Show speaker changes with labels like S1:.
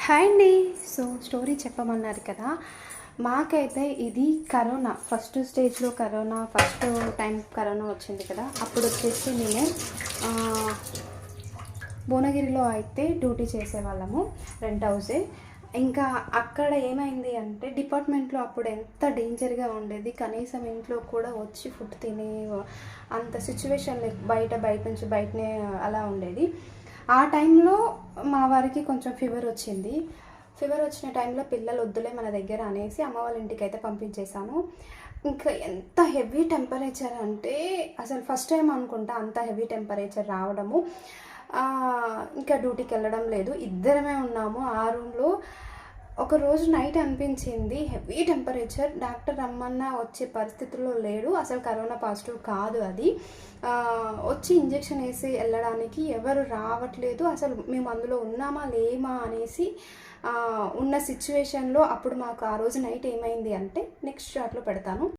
S1: Hi అండి. So story చెప్పమన్నారు కదా. మాకైతే ఇది కరోనా ఫస్ట్ స్టేజ్లో ఫస్ట్ టైం కరోనా వచ్చింది కదా. అప్పుడు వచ్చేసి మేము భువనగిరిలో అయితే డ్యూటీ చేసేవాళ్ళము, రెంట్ హౌసే. ఇంకా అక్కడ ఏమైంది అంటే డిపార్ట్మెంట్లో అప్పుడు ఎంత డేంజర్గా ఉండేది. కనీసం ఇంట్లో కూడా వచ్చి ఫుడ్ తినే అంత సిచ్యువేషన్ బయట నుంచి బయటనే అలా ఉండేది. ఆ టైంలో మా వారికి కొంచెం ఫీవర్ వచ్చింది. ఫీవర్ వచ్చిన టైంలో పిల్లలు వద్దులే మన దగ్గర అనేసి అమ్మ వాళ్ళ ఇంటికి అయితే పంపించేశాను. ఇంకా ఎంత హెవీ టెంపరేచర్ అంటే అసలు ఫస్ట్ టైం అనుకుంటా అంత హెవీ టెంపరేచర్ రావడము. ఇంకా డ్యూటీకి వెళ్ళడం లేదు, ఇద్దరమే ఉన్నాము ఆ రూమ్లో. ఒకరోజు నైట్ అనిపించింది హెవీ టెంపరేచర్, డాక్టర్ రమ్మన్నా వచ్చే పరిస్థితుల్లో లేడు. అసలు కరోనా పాజిటివ్ కాదు అది. వచ్చి ఇంజెక్షన్ వేసి వెళ్ళడానికి ఎవరు రావట్లేదు. అసలు మేము అందులో ఉన్నామా లేమా అనేసి ఉన్న సిచ్యువేషన్లో అప్పుడు మాకు ఆ రోజు నైట్ ఏమైంది అంటే నెక్స్ట్ షాట్లో పెడతాను.